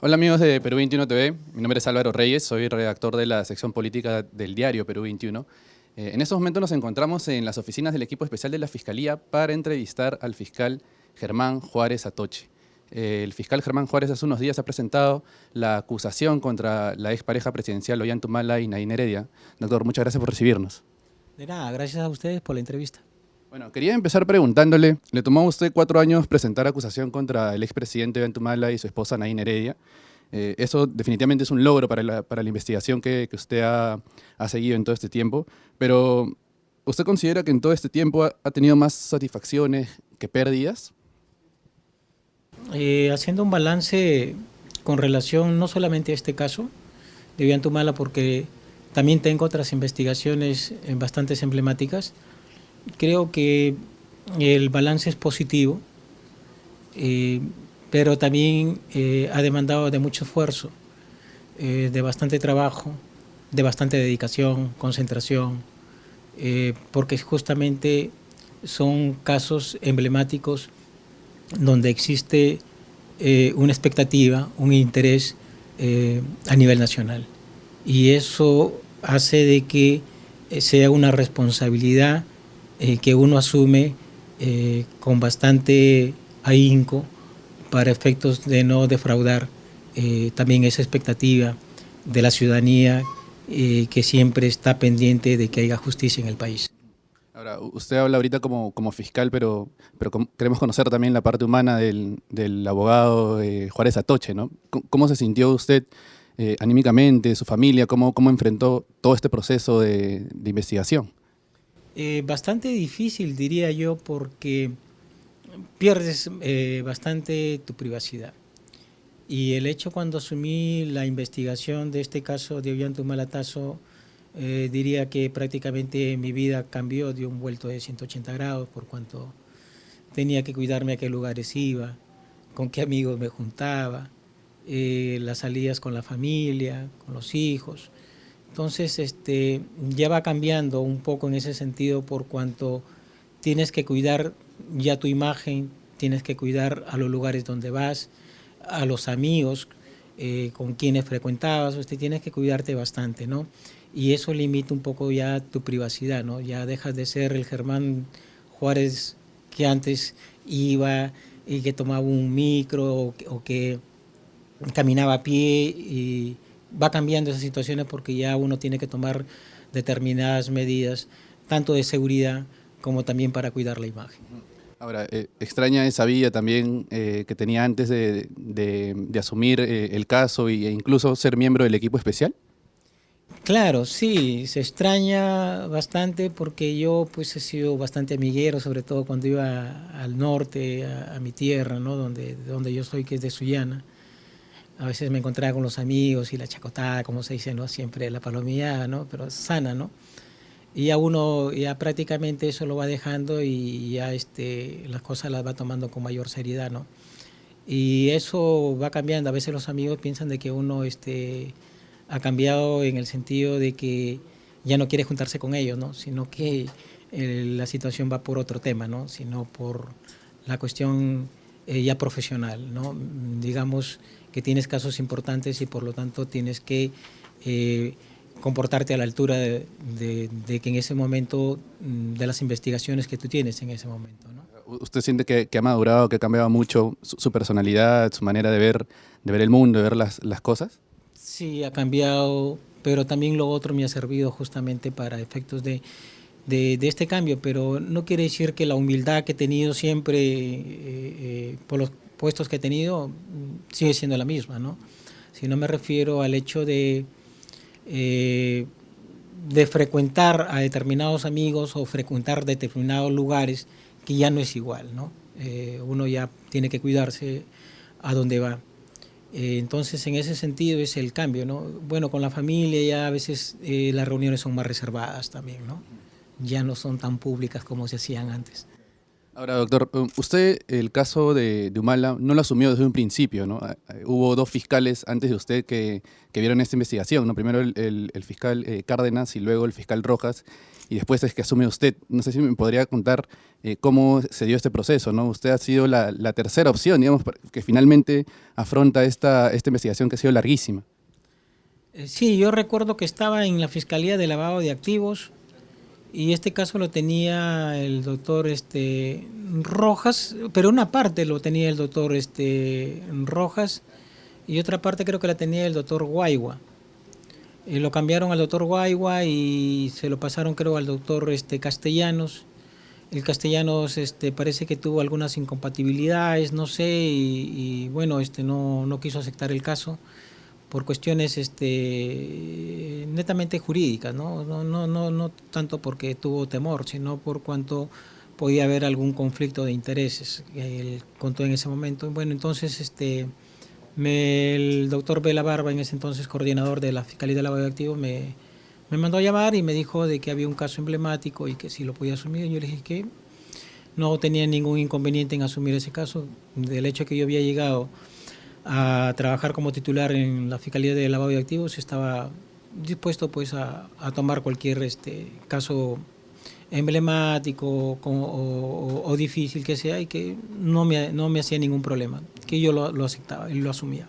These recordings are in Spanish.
Hola amigos de Perú 21 TV, mi nombre es Álvaro Reyes, soy redactor de la sección política del diario Perú 21. En estos momentos nos encontramos en las oficinas del equipo especial de la Fiscalía para entrevistar al fiscal Germán Juárez Atoche. El fiscal Germán Juárez hace unos días ha presentado la acusación contra la expareja presidencial Ollanta Humala y Nadine Heredia. Doctor, muchas gracias por recibirnos. De nada, gracias a ustedes por la entrevista. Bueno, quería empezar preguntándole, le tomó a usted 4 años presentar acusación contra el expresidente Ollanta Humala y su esposa Nadine Heredia. Eso definitivamente es un logro para la investigación que usted ha seguido en todo este tiempo, pero ¿usted considera que en todo este tiempo ha tenido más satisfacciones que pérdidas? Haciendo un balance con relación no solamente a este caso de Ollantumala, porque también tengo otras investigaciones bastante emblemáticas, creo que el balance es positivo, pero también ha demandado de mucho esfuerzo, de bastante trabajo, de bastante dedicación, concentración, porque justamente son casos emblemáticos donde existe una expectativa, un interés a nivel nacional. Y eso hace de que sea una responsabilidad que uno asume con bastante ahínco para efectos de no defraudar también esa expectativa de la ciudadanía que siempre está pendiente de que haya justicia en el país. Ahora, usted habla ahorita como fiscal, pero queremos conocer también la parte humana del abogado Juárez Atoche, ¿no? ¿Cómo se sintió usted anímicamente, su familia, cómo enfrentó todo este proceso de investigación? Bastante difícil, diría yo, porque pierdes bastante tu privacidad. Y el hecho cuando asumí la investigación de este caso de Ollanta Humala, diría que prácticamente mi vida cambió, dio un vuelto de 180 grados por cuanto tenía que cuidarme a qué lugares iba, con qué amigos me juntaba, las salidas con la familia, con los hijos. Entonces, ya va cambiando un poco en ese sentido por cuanto tienes que cuidar ya tu imagen, tienes que cuidar a los lugares donde vas, a los amigos con quienes frecuentabas, tienes que cuidarte bastante, ¿no? Y eso limita un poco ya tu privacidad, ¿no? Ya dejas de ser el Germán Juárez que antes iba y que tomaba un micro o que caminaba a pie, y va cambiando esas situaciones porque ya uno tiene que tomar determinadas medidas, tanto de seguridad como también para cuidar la imagen. Ahora, extraña esa vida también que tenía antes de asumir el caso e incluso ser miembro del equipo especial. Claro, sí, se extraña bastante porque yo pues he sido bastante amiguero, sobre todo cuando iba al norte, a mi tierra, ¿no? Donde yo soy, que es de Sullana. A veces me encontraba con los amigos y la chacotada, como se dice, ¿no? Siempre la palomillada, ¿no? Pero sana, ¿no? Y ya uno ya prácticamente eso lo va dejando y ya las cosas las va tomando con mayor seriedad, ¿no? Y eso va cambiando. A veces los amigos piensan de que uno ha cambiado en el sentido de que ya no quiere juntarse con ellos, ¿no? Sino que la situación va por otro tema, ¿no? Sino por la cuestión ya profesional, ¿no? Digamos que tienes casos importantes y por lo tanto tienes que eh, comportarte a la altura de que en ese momento, de las investigaciones que tú tienes en ese momento, ¿no? ¿Usted siente que ha madurado, que ha cambiado mucho su personalidad, su manera de ver el mundo, de ver las cosas? Sí, ha cambiado, pero también lo otro me ha servido justamente para efectos de este cambio, pero no quiere decir que la humildad que he tenido siempre por los puestos que he tenido sigue siendo la misma, ¿no? Si no me refiero al hecho de frecuentar a determinados amigos o frecuentar determinados lugares, que ya no es igual, ¿no? Uno ya tiene que cuidarse a dónde va. Entonces, en ese sentido es el cambio, ¿no? Bueno, con la familia ya a veces las reuniones son más reservadas también, ¿no? Ya no son tan públicas como se hacían antes. Ahora, doctor, usted el caso de Humala no lo asumió desde un principio, ¿no? Hubo dos fiscales antes de usted que vieron esta investigación, ¿no? Primero el fiscal Cárdenas y luego el fiscal Rojas, y después es que asume usted. No sé si me podría contar cómo se dio este proceso, ¿no? Usted ha sido la tercera opción, digamos, que finalmente afronta esta investigación que ha sido larguísima. Sí, yo recuerdo que estaba en la Fiscalía de Lavado de Activos y este caso lo tenía el doctor Rojas, pero una parte lo tenía el doctor Rojas y otra parte creo que la tenía el doctor Guaigua. Lo cambiaron al doctor Guaigua y se lo pasaron creo al doctor Castellanos. El Castellanos parece que tuvo algunas incompatibilidades, no sé, y bueno, no quiso aceptar el caso por cuestiones netamente jurídicas, no tanto porque tuvo temor, sino por cuanto podía haber algún conflicto de intereses que él contó en ese momento. Bueno, entonces el doctor Vela Barba, en ese entonces coordinador de la Fiscalía de Lavado de Activos, me mandó a llamar y me dijo de que había un caso emblemático y que si lo podía asumir. Yo le dije que no tenía ningún inconveniente en asumir ese caso, del hecho que yo había llegado a trabajar como titular en la Fiscalía de Lavado de Activos, estaba dispuesto pues a tomar cualquier caso emblemático o difícil que sea y que no me hacía ningún problema, que yo lo aceptaba y lo asumía.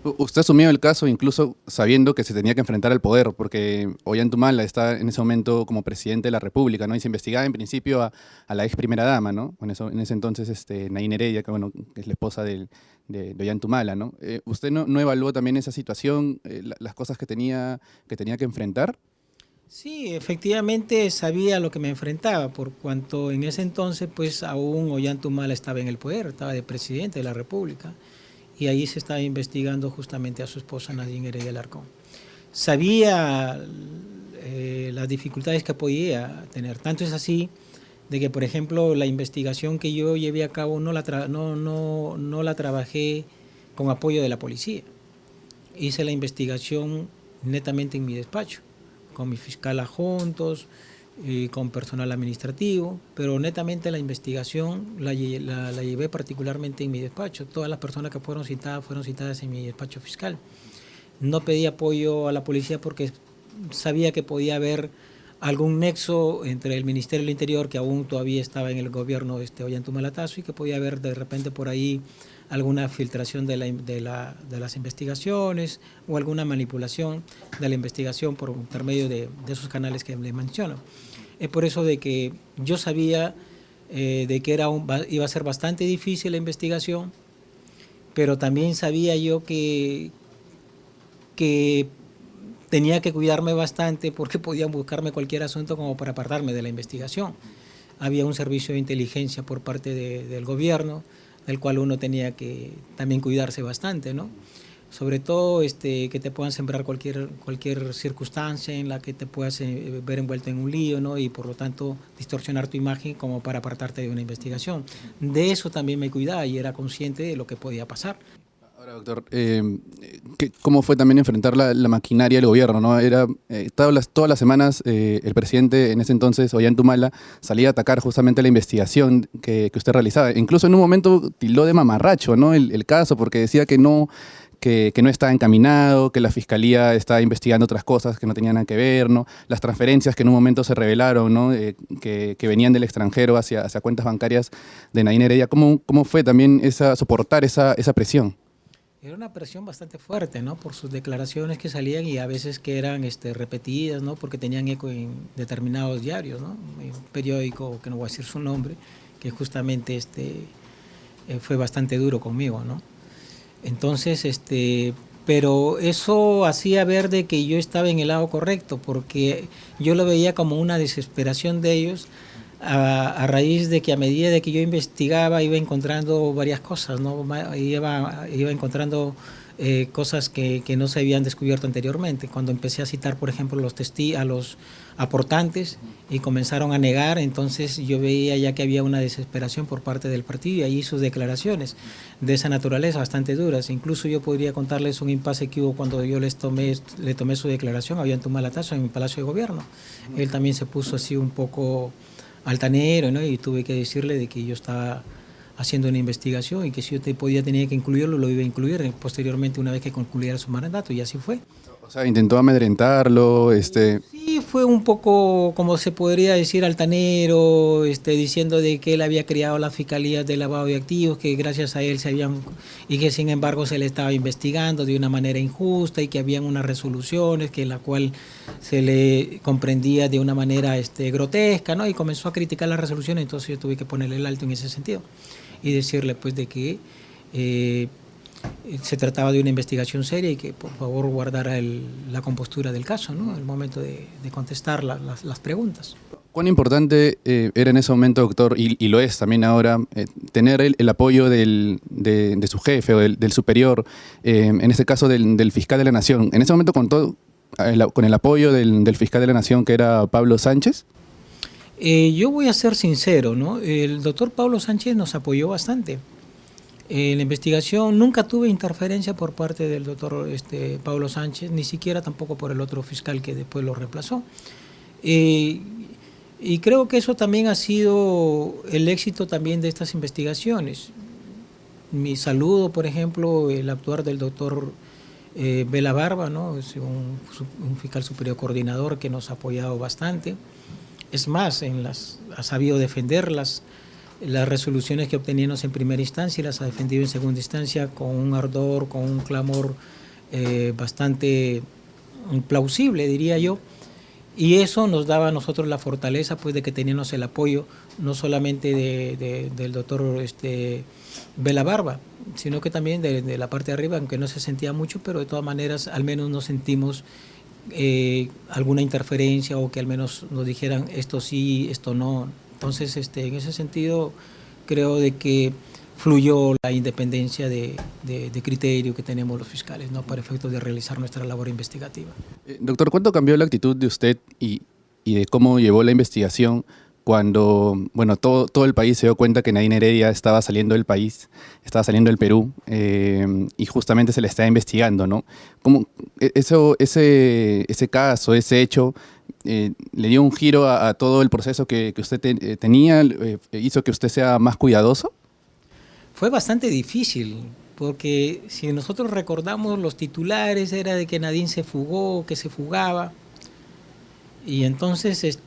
Usted asumió el caso incluso sabiendo que se tenía que enfrentar al poder, porque Ollanta está en ese momento como presidente de la República, ¿no? Y se investigaba en principio a la ex primera dama, ¿no? En ese entonces Nain Heredia, que, bueno, que es la esposa de Ollanta, ¿no? ¿Usted no evaluó también esa situación, las cosas que tenía que enfrentar? Sí, efectivamente sabía lo que me enfrentaba, por cuanto en ese entonces pues aún Ollanta estaba en el poder, estaba de presidente de la República. Y ahí se estaba investigando justamente a su esposa Nadine Heredia Alarcón. Sabía las dificultades que podía tener, tanto es así de que, por ejemplo, la investigación que yo llevé a cabo no la trabajé con apoyo de la policía. Hice la investigación netamente en mi despacho, con mi fiscal adjuntos, con personal administrativo, pero netamente la investigación la llevé particularmente en mi despacho. Todas las personas que fueron citadas en mi despacho fiscal. No pedí apoyo a la policía porque sabía que podía haber algún nexo entre el Ministerio del Interior, que aún todavía estaba en el gobierno Ollanta y que podía haber de repente por ahí alguna filtración de las investigaciones o alguna manipulación de la investigación por intermedio de esos canales que les menciono. Es por eso de que yo sabía de que iba a ser bastante difícil la investigación, pero también sabía yo que tenía que cuidarme bastante porque podían buscarme cualquier asunto como para apartarme de la investigación. Había un servicio de inteligencia por parte del gobierno, del cual uno tenía que también cuidarse bastante, ¿no? Sobre todo que te puedan sembrar cualquier circunstancia en la que te puedas ver envuelto en un lío, ¿no? Y por lo tanto distorsionar tu imagen como para apartarte de una investigación. De eso también me cuidaba y era consciente de lo que podía pasar. Ahora, doctor, ¿cómo fue también enfrentar la maquinaria del gobierno, ¿no? Todas las semanas el presidente, en ese entonces, Ollanta salía a atacar justamente la investigación que usted realizaba. Incluso en un momento tildó de mamarracho, ¿no? El caso, porque decía que no estaba encaminado, que la fiscalía estaba investigando otras cosas que no tenían nada que ver, ¿no? Las transferencias que en un momento se revelaron, ¿no? Que venían del extranjero hacia cuentas bancarias de Nadine Heredia. ¿Cómo fue también soportar esa presión? Era una presión bastante fuerte, ¿no? Por sus declaraciones que salían y a veces que eran repetidas, ¿no? Porque tenían eco en determinados diarios, ¿no? En un periódico, que no voy a decir su nombre, que justamente fue bastante duro conmigo, ¿no? Entonces, pero eso hacía ver de que yo estaba en el lado correcto, porque yo lo veía como una desesperación de ellos a raíz de que a medida de que yo investigaba iba encontrando varias cosas, ¿no? Iba encontrando cosas que no se habían descubierto anteriormente. Cuando empecé a citar, por ejemplo, a los aportantes y comenzaron a negar, entonces yo veía ya que había una desesperación por parte del partido y ahí sus declaraciones de esa naturaleza bastante duras. Incluso yo podría contarles un impasse que hubo cuando yo le tomé su declaración a Ollanta en el Palacio de Gobierno. Él también se puso así un poco altanero, ¿no? Y tuve que decirle de que yo estaba haciendo una investigación y que si yo tenía que incluirlo, lo iba a incluir posteriormente una vez que concluyera su mandato, y así fue. O sea, intentó amedrentarlo, Sí, fue un poco, como se podría decir, altanero, diciendo de que él había creado la Fiscalía de Lavado de Activos, que gracias a él se habían, y que sin embargo se le estaba investigando de una manera injusta y que habían unas resoluciones que en la cual se le comprendía de una manera grotesca, ¿no? Y comenzó a criticar las resoluciones, entonces yo tuve que ponerle el alto en ese sentido y decirle pues de que se trataba de una investigación seria y que por favor guardara la compostura del caso, ¿no? El momento de contestar las preguntas. ¿Cuán importante era en ese momento, doctor, y lo es también ahora, tener el apoyo de su jefe o del superior, en este caso del fiscal de la Nación? En ese momento contó con el apoyo del fiscal de la Nación, que era Pablo Sánchez. Yo voy a ser sincero, ¿no? El doctor Pablo Sánchez nos apoyó bastante. En la investigación nunca tuve interferencia por parte del doctor Pablo Sánchez, ni siquiera tampoco por el otro fiscal que después lo reemplazó. Y creo que eso también ha sido el éxito también de estas investigaciones. Mi saludo, por ejemplo, el actuar del doctor Vela Barba, ¿no? Es un fiscal superior coordinador que nos ha apoyado bastante. Es más, ha sabido defender las resoluciones que obteníamos en primera instancia y las ha defendido en segunda instancia con un ardor, con un clamor bastante plausible, diría yo. Y eso nos daba a nosotros la fortaleza pues, de que teníamos el apoyo no solamente del doctor Vela Barba, sino que también de la parte de arriba, aunque no se sentía mucho, pero de todas maneras al menos nos sentimos alguna interferencia o que al menos nos dijeran esto sí, esto no. Entonces, en ese sentido, creo de que fluyó la independencia de criterio que tenemos los fiscales, ¿no? Para efectos de realizar nuestra labor investigativa. Doctor, ¿cuánto cambió la actitud de usted y de cómo llevó la investigación cuando, bueno, todo el país se dio cuenta que Nadine Heredia estaba saliendo del país, estaba saliendo del Perú, y justamente se le estaba investigando, ¿no? ¿Cómo ese caso, ese hecho, le dio un giro a todo el proceso que usted tenía, hizo que usted sea más cuidadoso? Fue bastante difícil, porque si nosotros recordamos los titulares era de que Nadine se fugó, que se fugaba, y entonces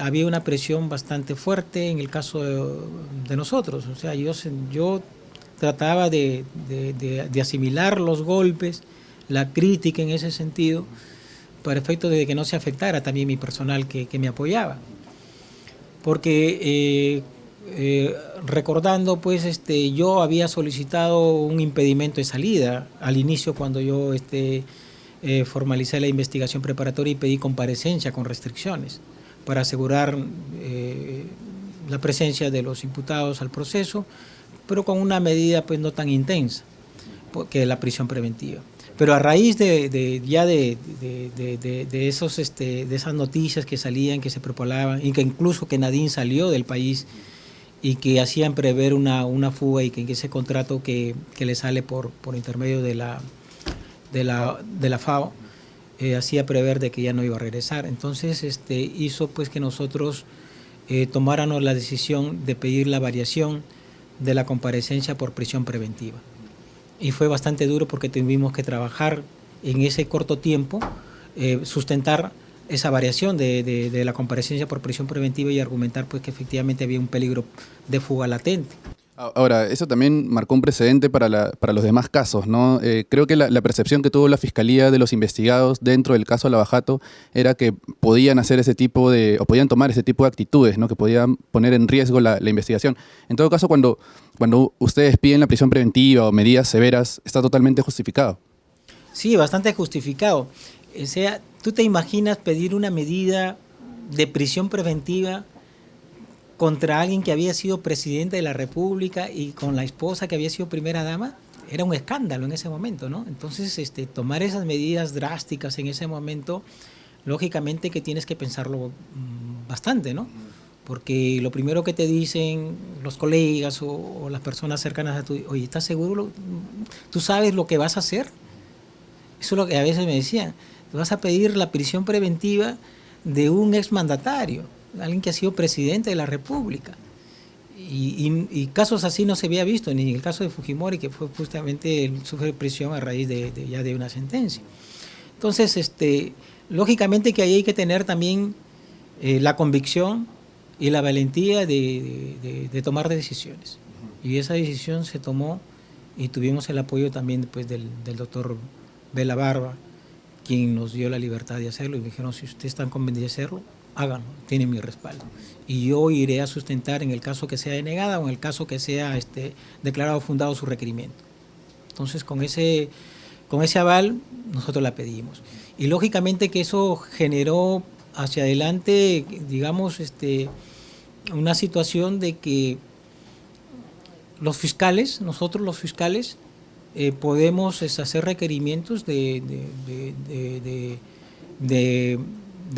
había una presión bastante fuerte en el caso de nosotros. O sea, yo trataba de asimilar los golpes, la crítica en ese sentido, para efecto de que no se afectara también mi personal que me apoyaba. Porque recordando, pues, yo había solicitado un impedimento de salida al inicio cuando yo formalicé la investigación preparatoria y pedí comparecencia con restricciones para asegurar la presencia de los imputados al proceso, pero con una medida pues no tan intensa que la prisión preventiva. Pero a raíz de esas noticias que salían, que se propalaban, y que incluso que Nadine salió del país y que hacían prever una fuga, y que ese contrato que le sale por intermedio de la FAO hacía prever de que ya no iba a regresar. Entonces hizo pues que nosotros tomáramos la decisión de pedir la variación de la comparecencia por prisión preventiva. Y fue bastante duro porque tuvimos que trabajar en ese corto tiempo, sustentar esa variación de la comparecencia por prisión preventiva y argumentar pues que efectivamente había un peligro de fuga latente. Ahora, eso también marcó un precedente para los demás casos, ¿no? Creo que la percepción que tuvo la Fiscalía de los investigados dentro del caso Lava Jato era que podían hacer o podían tomar ese tipo de actitudes, ¿no? Que podían poner en riesgo la investigación. En todo caso, cuando ustedes piden la prisión preventiva o medidas severas, está totalmente justificado. Sí, bastante justificado. O sea, ¿tú te imaginas pedir una medida de prisión preventiva contra alguien que había sido presidente de la República y con la esposa que había sido primera dama? Era un escándalo en ese momento, ¿no? Entonces, tomar esas medidas drásticas en ese momento, lógicamente que tienes que pensarlo bastante, ¿no? Porque lo primero que te dicen los colegas o las personas cercanas a ti, oye, ¿estás seguro? ¿Tú sabes lo que vas a hacer? Eso es lo que a veces me decían. Te vas a pedir la prisión preventiva de un exmandatario. alguien que ha sido presidente de la República. Y casos así no se había visto, ni en el caso de Fujimori, que fue justamente sufre prisión a raíz ya de una sentencia. Entonces, lógicamente que ahí hay que tener también la convicción y la valentía de tomar decisiones. Y esa decisión se tomó y tuvimos el apoyo también pues, del doctor Vela Barba, quien nos dio la libertad de hacerlo y me dijeron, si ustedes están convencidos de hacerlo, háganlo, tienen mi respaldo. Y yo iré a sustentar en el caso que sea denegada o en el caso que sea declarado fundado su requerimiento. Entonces, con ese aval, nosotros la pedimos. Y lógicamente que eso generó hacia adelante, digamos, una situación de que los fiscales, nosotros los fiscales, podemos hacer requerimientos de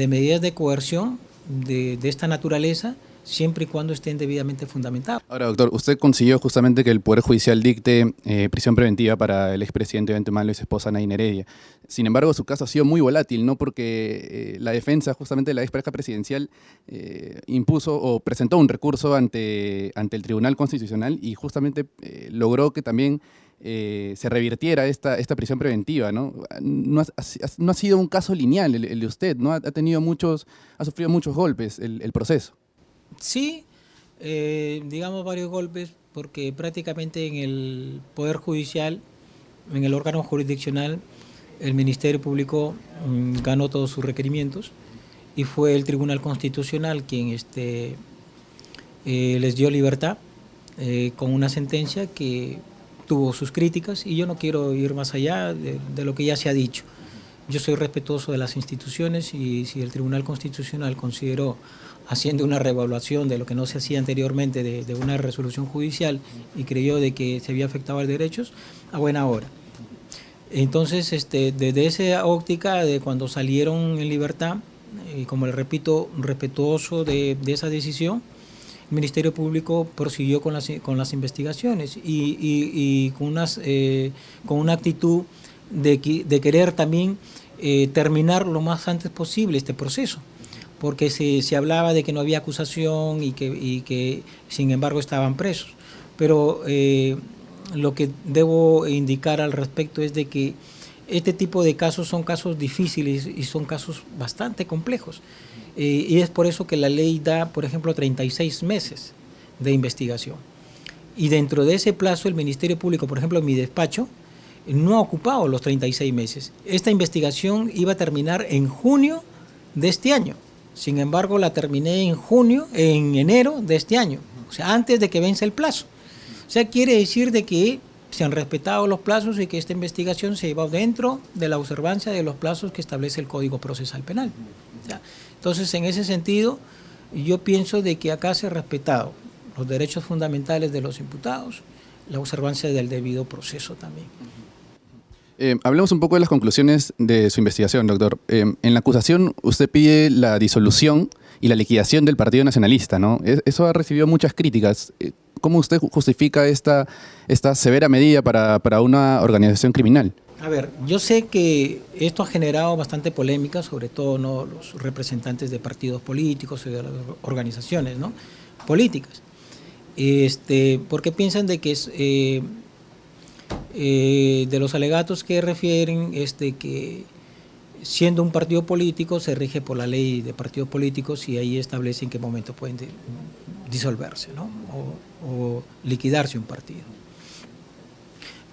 medidas de coerción de esta naturaleza, siempre y cuando estén debidamente fundamentados. Ahora, doctor, usted consiguió justamente que el Poder Judicial dicte prisión preventiva para el expresidente Ollanta Humala y su esposa Nadine Heredia. Sin embargo, su caso ha sido muy volátil, ¿no? Porque la defensa justamente de la expareja presidencial impuso o presentó un recurso ante el Tribunal Constitucional y justamente logró que también se revirtiera esta prisión preventiva, ¿no? No ha sido un caso lineal el de usted, ¿no? Ha sufrido muchos golpes el proceso. Sí, digamos varios golpes, porque prácticamente en el Poder Judicial, en el órgano jurisdiccional, el Ministerio Público ganó todos sus requerimientos y fue el Tribunal Constitucional quien les dio libertad con una sentencia que tuvo sus críticas y yo no quiero ir más allá de lo que ya se ha dicho. Yo soy respetuoso de las instituciones y si el Tribunal Constitucional consideró, haciendo una reevaluación de lo que no se hacía anteriormente de una resolución judicial y creyó de que se había afectado a derechos, a buena hora. Entonces, desde esa óptica de cuando salieron en libertad, como les repito, respetuoso de esa decisión, el Ministerio Público prosiguió con las investigaciones y con una actitud de querer también terminar lo más antes posible este proceso, porque se hablaba de que no había acusación y que sin embargo estaban presos. Pero lo que debo indicar al respecto es de que este tipo de casos son casos difíciles y son casos bastante complejos. Y es por eso que la ley da, por ejemplo, 36 meses de investigación. Y dentro de ese plazo el Ministerio Público, por ejemplo, en mi despacho, no ha ocupado los 36 meses. Esta investigación iba a terminar en junio de este año. Sin embargo, la terminé en enero de este año, o sea, antes de que vence el plazo. O sea, quiere decir de que se han respetado los plazos y que esta investigación se lleva dentro de la observancia de los plazos que establece el Código Procesal Penal. ¿Ya? Entonces, en ese sentido, yo pienso de que acá se han respetado los derechos fundamentales de los imputados, la observancia del debido proceso también. Hablemos un poco de las conclusiones de su investigación, doctor. En la acusación usted pide la disolución y la liquidación del Partido Nacionalista, ¿no? Eso ha recibido muchas críticas. ¿Cómo usted justifica esta severa medida para una organización criminal? A ver, yo sé que esto ha generado bastante polémica, sobre todo ¿no? los representantes de partidos políticos y de las organizaciones ¿no? políticas, porque piensan de que es de los alegatos que refieren que siendo un partido político se rige por la ley de partidos políticos y ahí establece en qué momento pueden disolverse ¿no? o liquidarse un partido.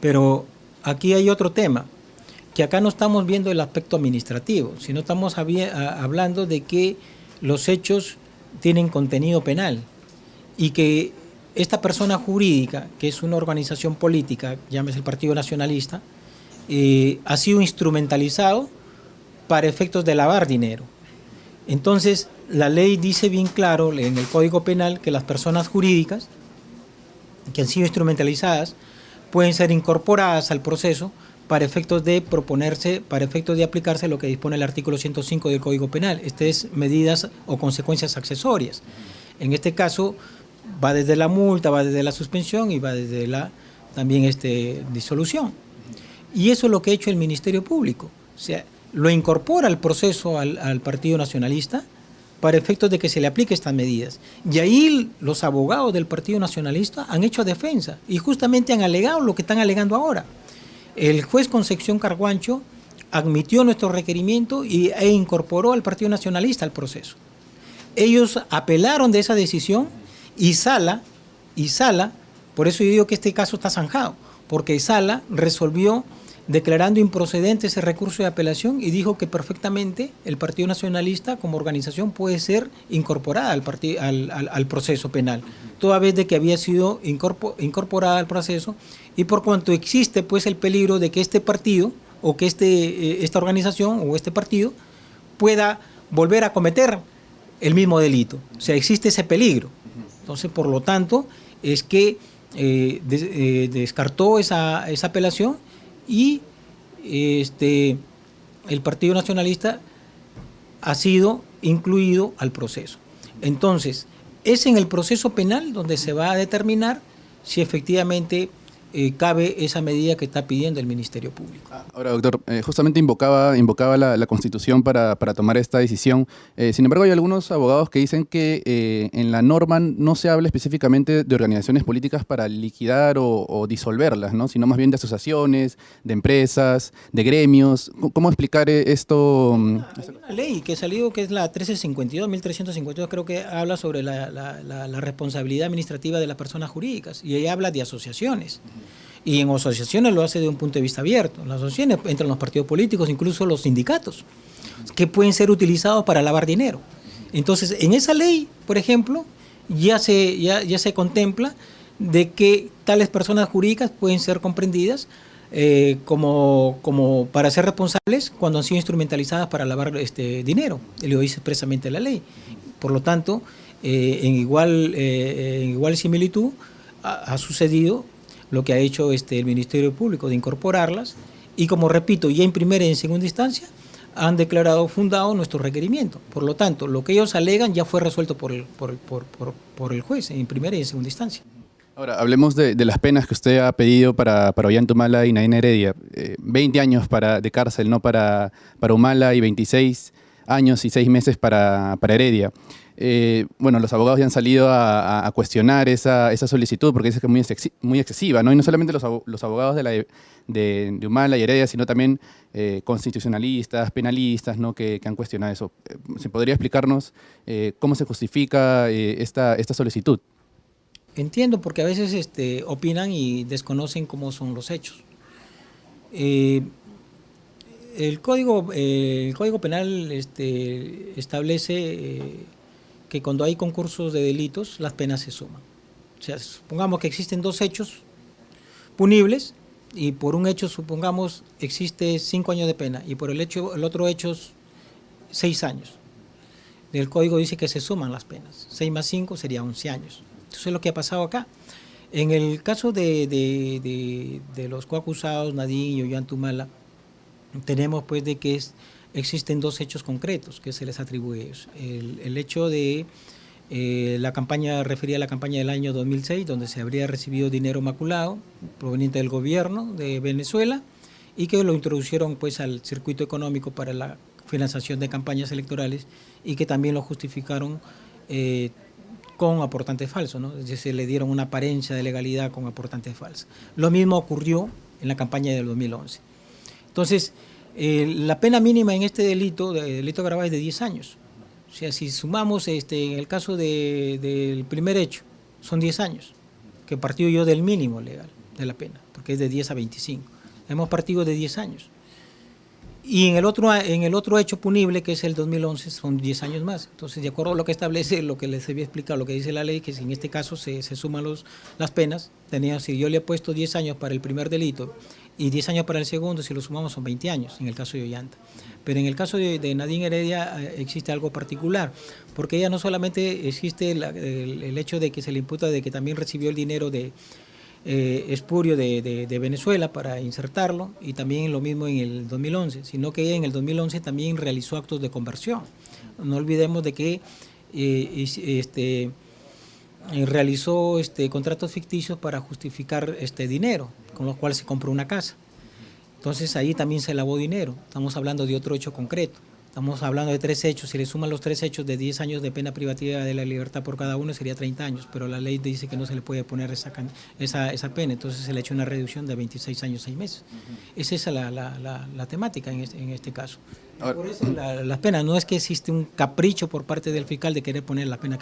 Pero aquí hay otro tema, que acá no estamos viendo el aspecto administrativo, sino estamos hablando de que los hechos tienen contenido penal y que esta persona jurídica, que es una organización política, llámese el Partido Nacionalista, ha sido instrumentalizado para efectos de lavar dinero. Entonces, la ley dice bien claro en el Código Penal que las personas jurídicas que han sido instrumentalizadas pueden ser incorporadas al proceso para efectos de aplicarse lo que dispone el artículo 105 del Código Penal. Es medidas o consecuencias accesorias. En este caso, va desde la multa, va desde la suspensión y va desde la también disolución. Y eso es lo que ha hecho el Ministerio Público. O sea, lo incorpora al proceso al Partido Nacionalista para efectos de que se le aplique estas medidas. Y ahí los abogados del Partido Nacionalista han hecho defensa y justamente han alegado lo que están alegando ahora. El juez Concepción Carguancho admitió nuestro requerimiento e incorporó al Partido Nacionalista al proceso. Ellos apelaron de esa decisión y Sala, por eso yo digo que este caso está zanjado, porque Sala resolvió declarando improcedente ese recurso de apelación y dijo que perfectamente el Partido Nacionalista como organización puede ser incorporada al proceso penal, toda vez de que había sido incorporada al proceso y por cuanto existe pues el peligro de que este partido o que esta organización o este partido pueda volver a cometer el mismo delito. O sea, existe ese peligro. Entonces, por lo tanto, es que descartó esa apelación y el Partido Nacionalista ha sido incluido al proceso. Entonces, es en el proceso penal donde se va a determinar si efectivamente cabe esa medida que está pidiendo el Ministerio Público. Ahora, doctor, justamente invocaba la Constitución para tomar esta decisión. Sin embargo, hay algunos abogados que dicen que en la norma no se habla específicamente de organizaciones políticas para liquidar o disolverlas, ¿no? Sino más bien de asociaciones, de empresas, de gremios. ¿Cómo explicar esto? Hay una ley que ha salido, que es la 1352, creo que habla sobre la responsabilidad administrativa de las personas jurídicas y ahí habla de asociaciones. Y en asociaciones lo hace de un punto de vista abierto. En las asociaciones entran los partidos políticos, incluso los sindicatos, que pueden ser utilizados para lavar dinero. Entonces, en esa ley, por ejemplo, ya se contempla de que tales personas jurídicas pueden ser comprendidas como para ser responsables cuando han sido instrumentalizadas para lavar dinero. Lo dice expresamente la ley. Por lo tanto, en igual similitud ha sucedido lo que ha hecho el Ministerio Público de incorporarlas y, como repito, ya en primera y en segunda instancia han declarado fundado nuestro requerimiento. Por lo tanto, lo que ellos alegan ya fue resuelto por el juez en primera y en segunda instancia. Ahora, hablemos de las penas que usted ha pedido para Ollanta y Nadine Heredia. 20 años de cárcel, ¿no? para Humala y 26 años y 6 meses para Heredia. Bueno, los abogados ya han salido a cuestionar esa solicitud porque dicen que es muy excesiva, ¿no? Y no solamente los abogados de Humala y Heredia, sino también constitucionalistas, penalistas, ¿no? que han cuestionado eso. ¿Se podría explicarnos cómo se justifica esta solicitud? Entiendo, porque a veces opinan y desconocen cómo son los hechos. El Código Penal establece que cuando hay concursos de delitos, las penas se suman. O sea, supongamos que existen 2 hechos punibles y por un hecho, supongamos, existe 5 años de pena y por el otro hecho 6 años. El Código dice que se suman las penas. 6 más 5 sería 11 años. Eso es lo que ha pasado acá. En el caso de los coacusados, Nadine y Ollanta Humala, tenemos pues de que existen 2 hechos concretos que se les atribuye a ellos. El hecho de la campaña, refería a la campaña del año 2006, donde se habría recibido dinero maculado proveniente del gobierno de Venezuela y que lo introducieron pues al circuito económico para la financiación de campañas electorales y que también lo justificaron con aportantes falsos, ¿no? Es decir, se le dieron una apariencia de legalidad con aportantes falsos. Lo mismo ocurrió en la campaña del 2011. Entonces, la pena mínima en este delito agravado es de 10 años. O sea, si sumamos en el caso del primer hecho, son 10 años, que partido yo del mínimo legal de la pena, porque es de 10 a 25. Hemos partido de 10 años. Y en el otro hecho punible, que es el 2011, son 10 años más. Entonces, de acuerdo a lo que establece, lo que les había explicado, lo que dice la ley, que si en este caso se suman las penas, si yo le he puesto 10 años para el primer delito y 10 años para el segundo, si lo sumamos son 20 años en el caso de Ollanta. Pero en el caso de Nadine Heredia existe algo particular, porque ella no solamente existe el hecho de que se le imputa de que también recibió el dinero espurio de Venezuela para insertarlo, y también lo mismo en el 2011, sino que ella en el 2011 también realizó actos de conversión. No olvidemos de que realizó contratos ficticios para justificar dinero, con los cuales se compró una casa. Entonces ahí también se lavó dinero. Estamos hablando de otro hecho concreto. Estamos hablando de 3 hechos, si le suman los 3 hechos de 10 años de pena privativa de la libertad por cada uno sería 30 años, pero la ley dice que no se le puede poner esa pena, entonces se le ha hecho una reducción de 26 años 6 meses. Es esa la temática en este caso. Por eso las penas, no es que existe un capricho por parte del fiscal de querer poner la pena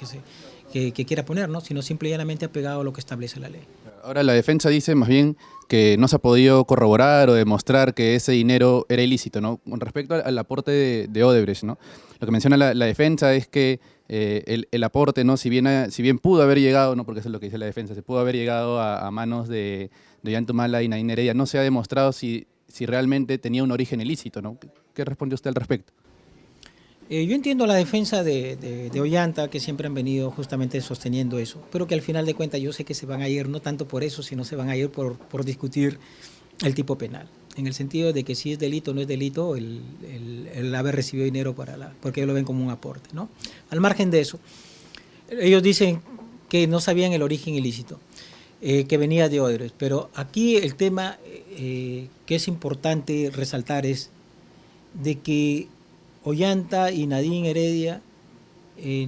que quiera poner, ¿no? Sino simple y llanamente apegado a lo que establece la ley. Ahora la defensa dice más bien que no se ha podido corroborar o demostrar que ese dinero era ilícito, ¿no? Con respecto al aporte de Odebrecht, ¿no? Lo que menciona la defensa es que el aporte, ¿no? Si bien pudo haber llegado, ¿no? Porque eso es lo que dice la defensa, se pudo haber llegado a manos de Ollantumala y Nadine Heredia, no se ha demostrado si realmente tenía un origen ilícito, ¿no? ¿Qué responde usted al respecto? Yo entiendo la defensa de Ollanta, que siempre han venido justamente sosteniendo eso, pero que al final de cuentas yo sé que se van a ir no tanto por eso, sino se van a ir por discutir el tipo penal, en el sentido de que si es delito o no es delito el haber recibido dinero porque ellos lo ven como un aporte, ¿no? Al margen de eso, ellos dicen que no sabían el origen ilícito, que venía de Odebrecht, pero aquí el tema que es importante resaltar es de que Ollanta y Nadine Heredia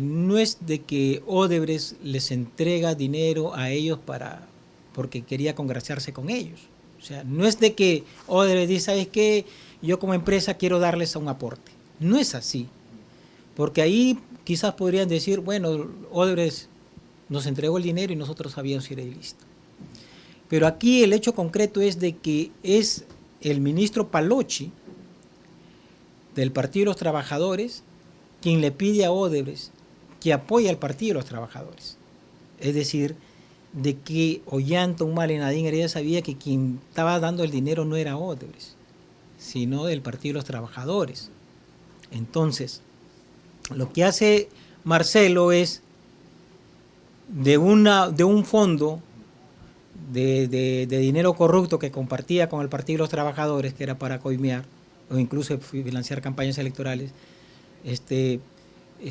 no es de que Odebrecht les entrega dinero a ellos porque quería congraciarse con ellos. O sea, no es de que Odebrecht dice, ¿sabes qué? Yo como empresa quiero darles un aporte. No es así. Porque ahí quizás podrían decir, bueno, Odebrecht nos entregó el dinero y nosotros sabíamos si era ilícito. Pero aquí el hecho concreto es de que es el ministro Palocci del Partido de los Trabajadores quien le pide a Odebrecht que apoye al Partido de los Trabajadores. Es decir, de que Ollantumala y Nadine Heredia sabía que quien estaba dando el dinero no era Odebrecht, sino del Partido de los Trabajadores. Entonces, lo que hace Marcelo es de un fondo de dinero corrupto que compartía con el Partido de los Trabajadores, que era para coimear o incluso financiar campañas electorales,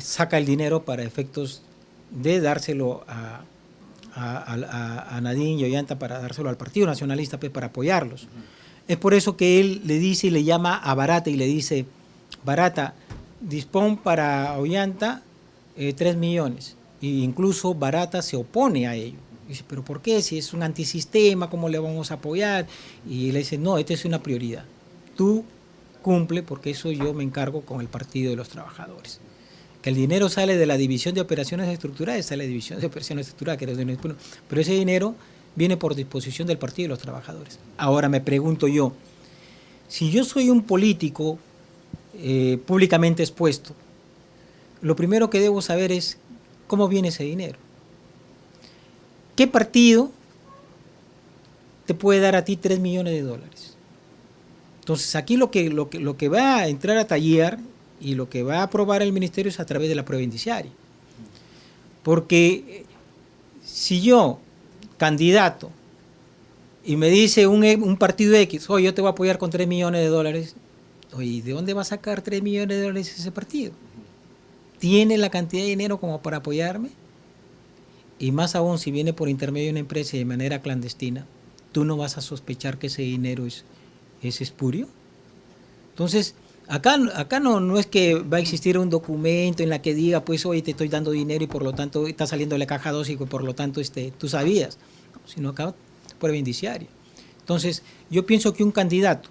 saca el dinero para efectos de dárselo a Nadine y Ollanta, para dárselo al Partido Nacionalista, pues, para apoyarlos. Es por eso que él le dice y le llama a Barata y le dice, Barata, dispón para Ollanta 3 millones. E incluso Barata se opone a ello. Dice, ¿pero por qué? Si es un antisistema, ¿cómo le vamos a apoyar? Y le dice, no, esta es una prioridad. Tú cumple, porque eso yo me encargo con el Partido de los Trabajadores. Que el dinero sale de la División de Operaciones Estructurales, sale de la División de Operaciones Estructurales, pero ese dinero viene por disposición del Partido de los Trabajadores. Ahora me pregunto yo, si yo soy un político públicamente expuesto, lo primero que debo saber es cómo viene ese dinero. ¿Qué partido te puede dar a ti 3 millones de dólares? Entonces aquí lo que va a entrar a tallar y lo que va a aprobar el ministerio es a través de la prueba indiciaria. Porque si yo, candidato, y me dice un partido X, oye, yo te voy a apoyar con 3 millones de dólares, oye, ¿de dónde va a sacar 3 millones de dólares ese partido? ¿Tiene la cantidad de dinero como para apoyarme? Y más aún, si viene por intermedio de una empresa y de manera clandestina, tú no vas a sospechar que ese dinero es espurio. Entonces, acá no es que va a existir un documento en la que diga, pues, oye, te estoy dando dinero y por lo tanto está saliendo de la caja 2 y por lo tanto tú sabías, no, sino acá prueba indiciaria. Entonces, yo pienso que un candidato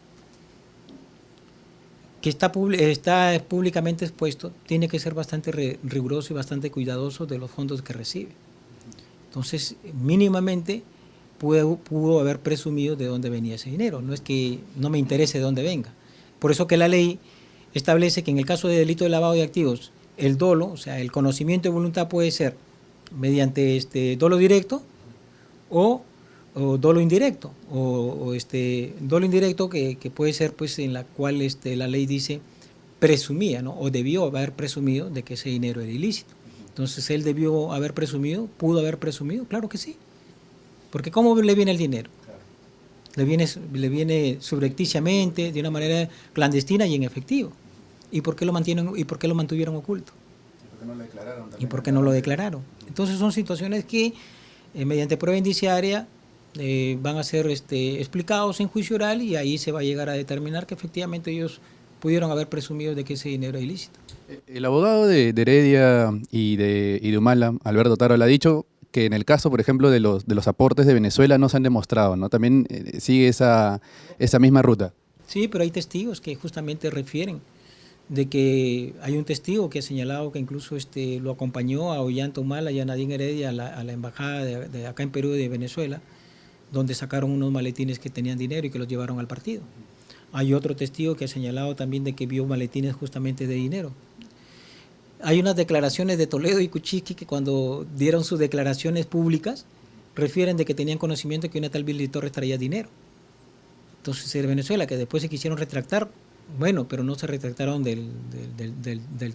que está públicamente expuesto tiene que ser bastante riguroso y bastante cuidadoso de los fondos que recibe. Entonces, mínimamente pudo haber presumido de dónde venía ese dinero. No es que no me interese de dónde venga. Por eso que la ley establece que en el caso de delito de lavado de activos, el dolo, o sea, el conocimiento de voluntad puede ser mediante dolo directo o dolo indirecto, o dolo indirecto que puede ser, pues, en la cual la ley dice presumía, ¿no? O debió haber presumido de que ese dinero era ilícito. Entonces, él debió haber presumido, pudo haber presumido, claro que sí. Porque ¿cómo le viene el dinero? Le viene subrepticiamente, de una manera clandestina y en efectivo. ¿Y por qué lo mantuvieron oculto? ¿Y por qué no lo declararon? Entonces son situaciones que mediante prueba indiciaria van a ser explicados en juicio oral y ahí se va a llegar a determinar que efectivamente ellos pudieron haber presumido de que ese dinero es ilícito. El abogado de Heredia y de Humala, Alberto Taro, le ha dicho que en el caso, por ejemplo, de los aportes de Venezuela no se han demostrado, ¿no? También sigue esa misma ruta. Sí, pero hay testigos que justamente refieren de que hay un testigo que ha señalado que incluso lo acompañó a Ollanta Humala y a Nadine Heredia a la embajada de acá en Perú de Venezuela, donde sacaron unos maletines que tenían dinero y que los llevaron al partido. Hay otro testigo que ha señalado también de que vio maletines justamente de dinero. Hay unas declaraciones de Toledo y Kuczynski que cuando dieron sus declaraciones públicas refieren de que tenían conocimiento de que una tal Billy Torres traía dinero. Entonces de Venezuela, que después se quisieron retractar, bueno, pero no se retractaron del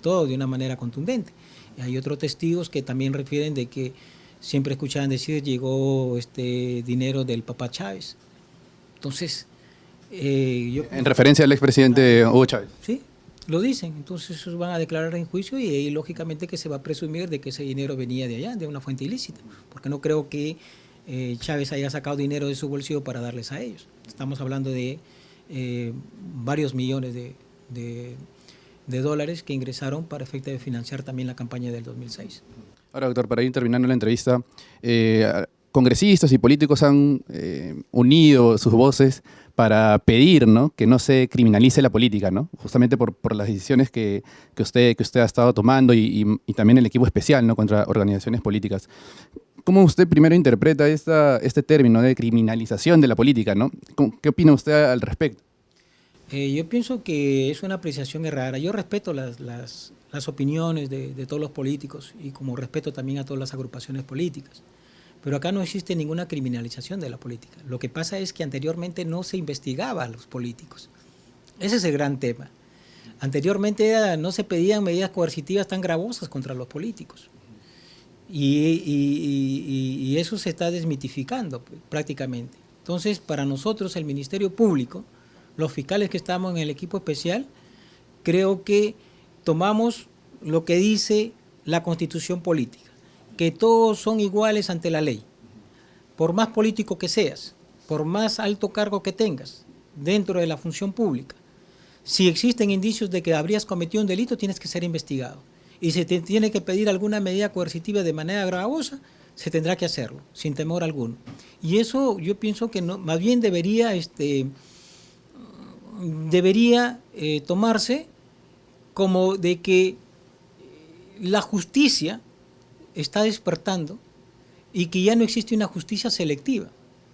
todo de una manera contundente. Y hay otros testigos que también refieren de que siempre escuchaban decir llegó dinero del papá Chávez. Entonces, en referencia al expresidente Hugo Chávez. Sí, lo dicen. Entonces esos van a declarar en juicio y ahí lógicamente que se va a presumir de que ese dinero venía de allá, de una fuente ilícita, porque no creo que Chávez haya sacado dinero de su bolsillo para darles a ellos. Estamos hablando de varios millones de dólares que ingresaron para efecto de financiar también la campaña del 2006. Ahora, doctor, para ir terminando la entrevista, congresistas y políticos han unido sus voces para pedir, ¿no?, que no se criminalice la política, ¿no?, justamente por las decisiones que usted ha estado tomando y también el equipo especial, ¿no?, contra organizaciones políticas. ¿Cómo usted primero interpreta este término de criminalización de la política, ¿no? ¿Qué opina usted al respecto? Yo pienso que es una apreciación errada. Yo respeto las opiniones de todos los políticos y como respeto también a todas las agrupaciones políticas. Pero acá no existe ninguna criminalización de la política. Lo que pasa es que anteriormente no se investigaba a los políticos. Ese es el gran tema. Anteriormente no se pedían medidas coercitivas tan gravosas contra los políticos. Y eso se está desmitificando prácticamente. Entonces, para nosotros, el Ministerio Público, los fiscales que estamos en el equipo especial, creo que tomamos lo que dice la Constitución política, que todos son iguales ante la ley. Por más político que seas, por más alto cargo que tengas dentro de la función pública, si existen indicios de que habrías cometido un delito, tienes que ser investigado. Y si te tiene que pedir alguna medida coercitiva de manera gravosa, se tendrá que hacerlo, sin temor alguno. Y eso yo pienso que no, más bien debería tomarse como de que la justicia está despertando y que ya no existe una justicia selectiva,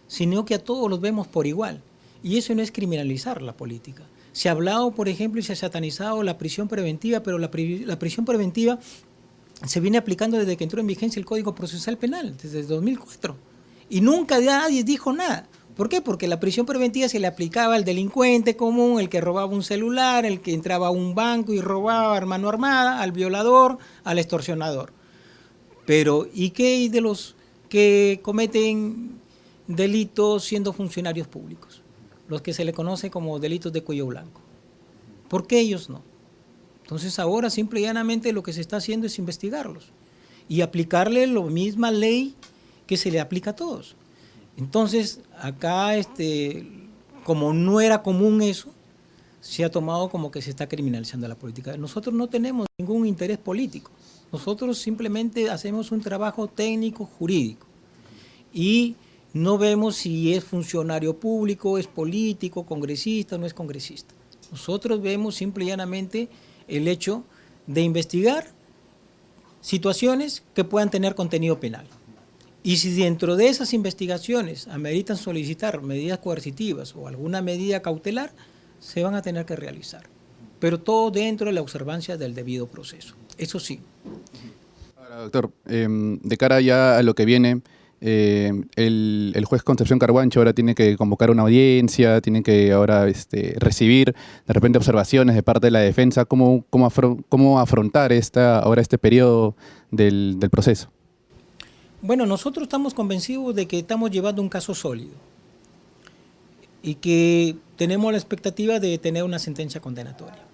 sino que a todos los vemos por igual. Y eso no es criminalizar la política. Se ha hablado, por ejemplo, y se ha satanizado la prisión preventiva, pero la prisión preventiva se viene aplicando desde que entró en vigencia el Código Procesal Penal, desde el 2004. Y nunca nadie dijo nada. ¿Por qué? Porque la prisión preventiva se le aplicaba al delincuente común, el que robaba un celular, el que entraba a un banco y robaba a mano armada, al violador, al extorsionador. Pero, ¿y qué hay de los que cometen delitos siendo funcionarios públicos? Los que se le conoce como delitos de cuello blanco. ¿Por qué ellos no? Entonces ahora simple y llanamente lo que se está haciendo es investigarlos y aplicarle la misma ley que se le aplica a todos. Entonces acá, como no era común eso, se ha tomado como que se está criminalizando la política. Nosotros no tenemos ningún interés político. Nosotros simplemente hacemos un trabajo técnico jurídico y no vemos si es funcionario público, es político, congresista o no es congresista. Nosotros vemos simple y llanamente el hecho de investigar situaciones que puedan tener contenido penal. Y si dentro de esas investigaciones ameritan solicitar medidas coercitivas o alguna medida cautelar, se van a tener que realizar. Pero todo dentro de la observancia del debido proceso. Eso sí. Ahora, doctor, de cara ya a lo que viene, el juez Concepción Carhuancho ahora tiene que convocar una audiencia, tiene que ahora recibir de repente observaciones de parte de la defensa. ¿Cómo afrontar ahora este periodo del proceso? Bueno, nosotros estamos convencidos de que estamos llevando un caso sólido y que tenemos la expectativa de tener una sentencia condenatoria.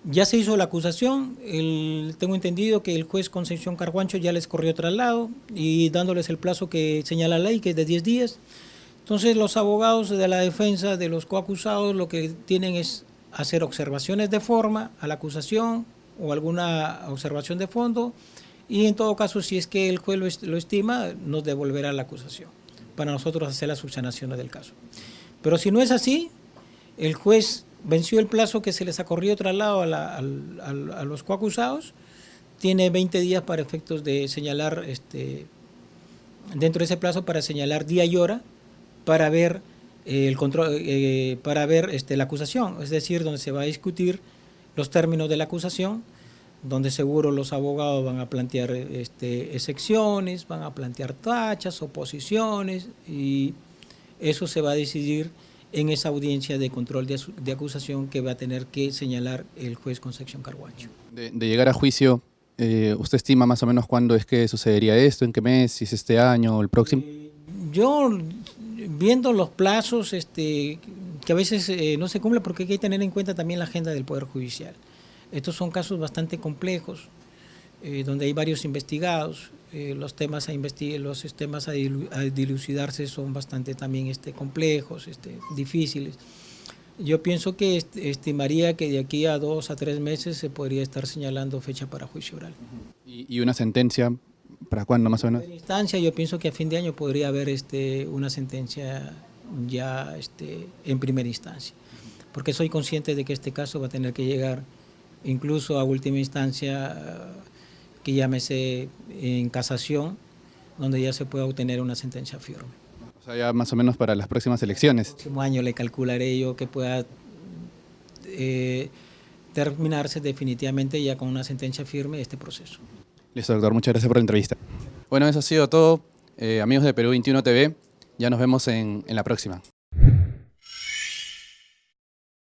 Ya se hizo la acusación, tengo entendido que el juez Concepción Carhuancho ya les corrió traslado y dándoles el plazo que señala la ley, que es de 10 días. Entonces los abogados de la defensa de los coacusados lo que tienen es hacer observaciones de forma a la acusación o alguna observación de fondo, y en todo caso, si es que el juez lo estima, nos devolverá la acusación para nosotros hacer las subsanaciones del caso. Pero si no es así, el juez venció el plazo que se les acorrió traslado a los coacusados, tiene 20 días para efectos de señalar, dentro de ese plazo, para señalar día y hora para ver el control, para ver la acusación, es decir, donde se va a discutir los términos de la acusación, donde seguro los abogados van a plantear excepciones, van a plantear tachas, oposiciones, y eso se va a decidir en esa audiencia de control de acusación que va a tener que señalar el juez Concepción Carhuancho. De llegar a juicio, ¿usted estima más o menos cuándo es que sucedería esto? ¿En qué mes? ¿Si es este año o el próximo? Yo, viendo los plazos que a veces no se cumplen, porque hay que tener en cuenta también la agenda del Poder Judicial. Estos son casos bastante complejos, donde hay varios investigados, los temas a dilucidarse son bastante también complejos, difíciles. Yo pienso que estimaría que de aquí a 2 a 3 meses se podría estar señalando fecha para juicio oral. ¿Y una sentencia para cuándo más o menos? En instancia, yo pienso que a fin de año podría haber una sentencia ya en primera instancia, porque soy consciente de que este caso va a tener que llegar incluso a última instancia, que llámese en casación, donde ya se pueda obtener una sentencia firme. O sea, ya más o menos para las próximas elecciones. El próximo año le calcularé yo que pueda terminarse definitivamente ya con una sentencia firme este proceso. Listo, doctor, muchas gracias por la entrevista. Bueno, eso ha sido todo. Amigos de Perú 21 TV, ya nos vemos en la próxima.